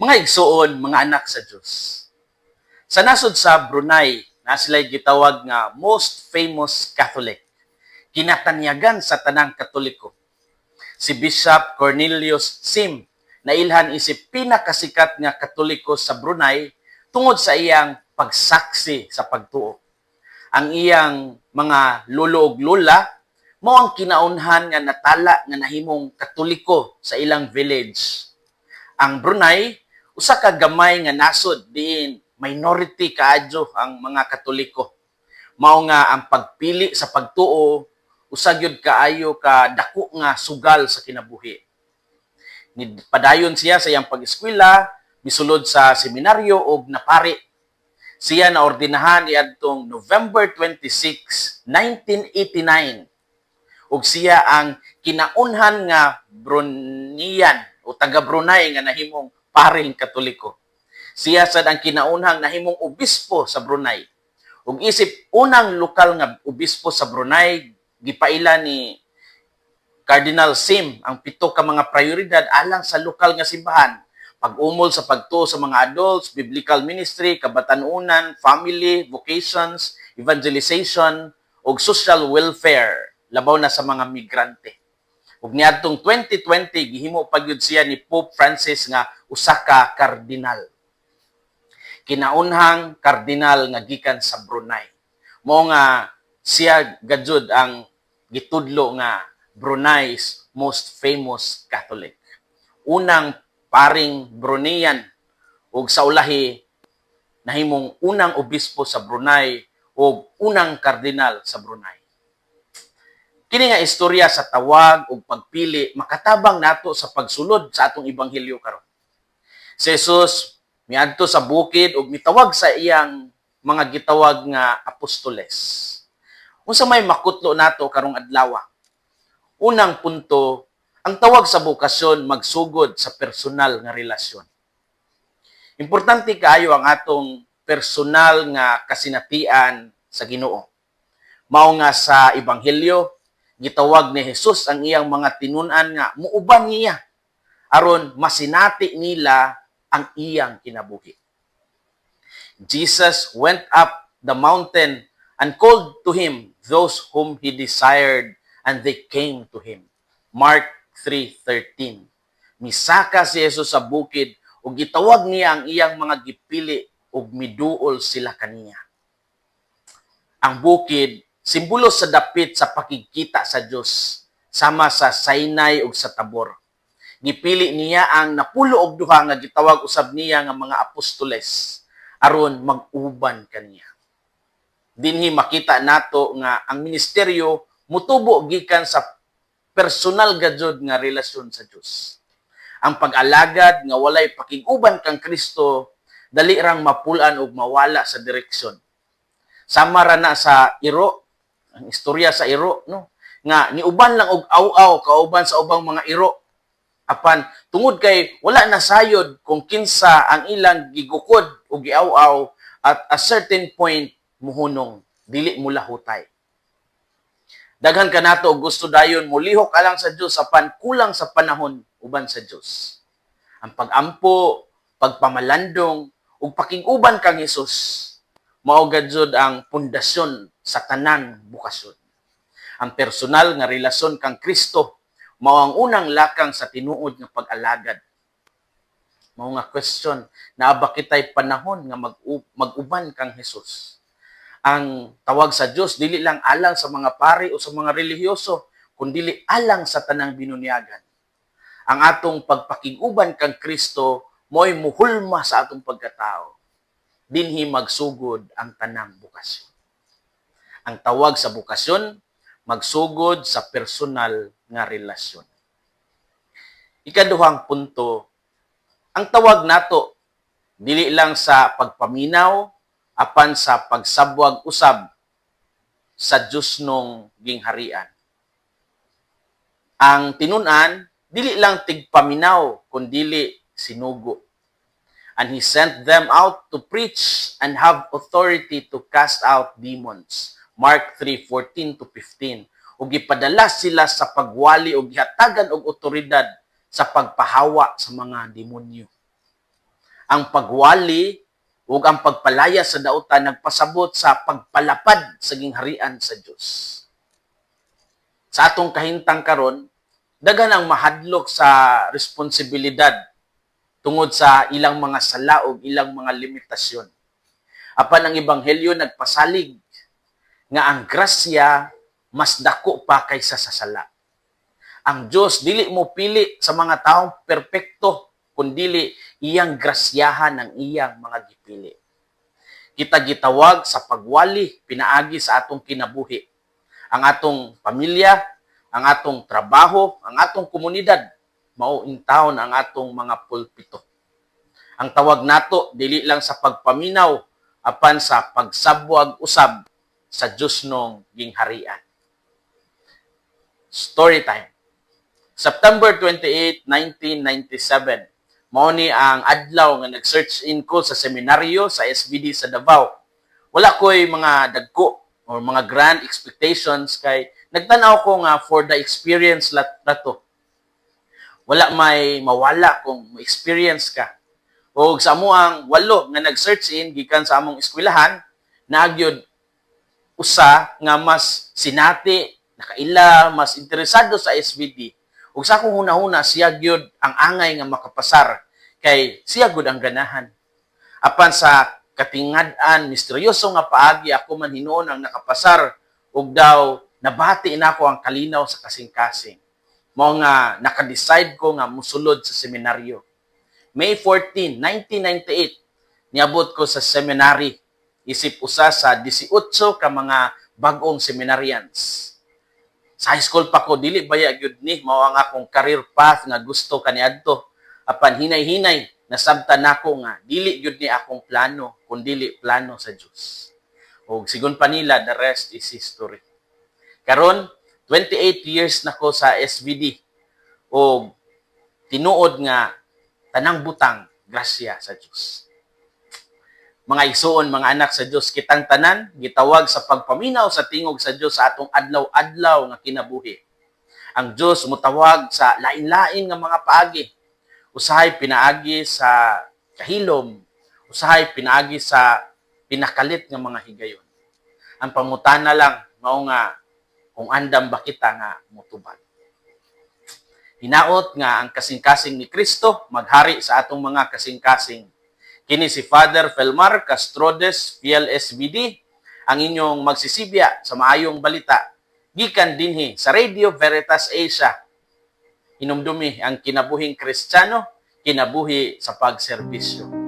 Mga igsoon, mga anak sa Diyos. Sa nasod sa Brunei, na sila'y gitawag nga most famous Catholic, kinatanyagan sa tanang Katoliko. Si Bishop Cornelius Sim, na ilhan isip pinakasikat nga Katoliko sa Brunei tungod sa iyang pagsaksi sa pagtuo. Ang iyang mga lolo ug lola mao ang kinaunhan nga natala nga nahimong Katoliko sa ilang village. Ang Brunei usa ka gamay nga nasod diin minority kaadyo ang mga Katoliko. Mao nga ang pagpili sa pagtuo usa gyud kaayo ka dako nga sugal sa kinabuhi. Padayon siya sa iyang pag-eskwela, misulod sa seminaryo ug napari. Siya na ordinahan niadtong November 26, 1989. Ug siya ang kinaunhan nga Bruneian o taga Brunei nga nahimong paring Katoliko. Siya sad ang kinaunhang nahimong obispo sa Brunei. Ug isip unang lokal nga obispo sa Brunei, gipaila ni Cardinal Sim ang 7 ka mga prioridad alang sa lokal nga simbahan. Pag-umol sa pagtuo sa mga adults, biblical ministry, kabatanunan, family, vocations, evangelization, ug social welfare, labaw na sa mga migrante. Ug niadtong 2020 gihimo pa gyud siya ni Pope Francis nga usa ka kardinal. Kinaunhang kardinal nga gikan sa Brunei. Mao nga siya gajud ang gitudlo nga Brunei's most famous Catholic. Unang paring Bruneian ug sa ulahi nahimong unang obispo sa Brunei ug unang kardinal sa Brunei. Kini nga istorya sa tawag ug pagpili makatabang nato sa pagsulod sa atong ebanghelyo karon. Si Jesus miadto sa bukid ug mitawag sa iyang mga gitawag nga apostoles. Unsa may makutlo nato karong adlaw? Unang punto, ang tawag sa bokasyon magsugod sa personal nga relasyon. Importante kaayo ang atong personal nga kasinatian sa Ginoo. Mao nga sa ebanghelyo gitawag ni Jesus ang iyang mga tinun-an nga muuban niya aron masinati nila ang iyang kinabuhi. Jesus went up the mountain and called to him those whom he desired, and they came to him. Mark 3:13. Misaka si Jesus sa bukid ug gitawag niya ang iyang mga gipili ug miduol sila kaniya. Ang bukid simbolo sa dapit sa pakigkita sa Dios sama sa Sinai ug sa Tabor. Gipili niya ang napulo og duha nga gitawag usab niya nga mga apostoles aron mag-uban kaniya. Dinhi makita nato nga ang ministeryo mutubo gikan sa personal gajud nga relasyon sa Dios. Ang pag-alagad nga walay pakig-uban kang Kristo dali rang mapulan og mawala sa direksyon. Sama ra na sa Iro, ang istorya sa Iro, no? Nga niuban lang og aw-aw kauban sa ubang mga Iro. Apan tungod kay wala na sayod kung kinsa ang ilang gigukod o giaw-aw at a certain point muhunong dili mo lahutay. Daghan kanato og gusto dayon mulihok alang sa Dios apan kulang sa panahon uban sa Dios. Ang pag-ampo, pagpamalandong ug pakig-uban kang Hesus mao gadzud ang pundasyon sa tanan bukasyon. Ang personal nga relasyon kang Kristo mao ang unang lakang sa tinuod nga pag-alagad. Mao nga question, naa ba kitay panahon nga mag-uban kang Hesus? Ang tawag sa Dios dili lang alang sa mga pari o sa mga relihiyoso, kundi alang sa tanang binunyagan. Ang atong pagpakig-uban kang Kristo mo'y muhulma sa atong pagkatao. Dinhi magsugod ang tanang bukasyon. Ang tawag sa bukasyon magsugod sa personal nga relasyon. Ikaduhang punto, ang tawag nato dili lang sa pagpaminaw apan sa pagsabwag usab sa Dios nung gingharian. Ang tinun-an dili lang tigpaminaw kundi sinugo. And he sent them out to preach and have authority to cast out demons. Mark 3:14-15. Ug gipadala sila sa pagwali ug gihatagan og otoridad sa pagpahawa sa mga demonyo. Ang pagwali ug ang pagpalaya sa dautan nagpasabot sa pagpalapad sa gingharian sa Dios. Sa atong kahintang karon, daghan ang mahadlok sa responsibilidad tungod sa ilang mga sala ug ilang mga limitasyon. Apan ang ebanghelyo nagpasalig nga ang grasya mas dako pa kaysa sa sala. Ang Dios dili mo pili sa mga taong perpekto, kundili iyang grasyahan ang iyang mga gipili. Kita gitawag sa pagwali pinaagi sa atong kinabuhi. Ang atong pamilya, ang atong trabaho, ang atong komunidad, mao intawon ang atong mga pulpito. Ang tawag nato dili lang sa pagpaminaw apan sa pagsabwag usab sa Dios nung gingharian. Story time. September 28, 1997, mao ni ang adlaw nga nag-search in ko sa seminaryo sa SVD sa Davao. Wala ko'y mga dagko or mga grand expectations kay nagtanaw ko nga for the experience lato. Wala may mawala kung ma-experience ka. O sa amuang walo nga nag-search in gikan sa among eskwelahan, nagyod usa nga mas sinati, nakaila, mas interesado sa SVD. Ug sa akong hunahuna siya gyud ang angay nga makapasar kay siya gud ang ganahan. Apan sa katingad-an misteryoso nga paagi ako man hinuon ang nakapasar ug daw nabati nako ang kalinaw sa kasing-kasing. Mao nga naka-decide ko nga musulod sa seminaryo. May 14, 1998 niabot ko sa seminary isip usa sa 18 ka mga bag-ong seminarians. Sa high school pa ko, dili baya gyud ni mao ang akong career path nga gusto kaniadto. Apan hinay-hinay nasabtan nako nga dili gyud ni akong plano kundi plano sa Dios. Ug sigon pa nila, the rest is history. Karon 28 years nako sa SVD ug tinuod nga tanang butang grasya sa Dios. Mga igsoon, mga anak sa Dios, kitang tanan gitawag sa pagpaminaw sa tingog sa Dios sa atong adlaw-adlaw nga kinabuhi. Ang Dios mutawag sa lain-lain nga mga paagi. Usahay pinaagi sa kahilom, usahay pinaagi sa pinakalit nga mga higayon. Ang pangutana lang mao nga kung andam ba kita nga motubag. Hinaot nga ang kasing-kasing ni Kristo maghari sa atong mga kasing-kasing. Kini si Father Felmar Castrodes, PLSVD, ang inyong magsisibya sa maayong balita. Gikan dinhi sa Radio Veritas Asia. Hinumdumi ang kinabuhing Kristiyano, kinabuhi sa pagserbisyo.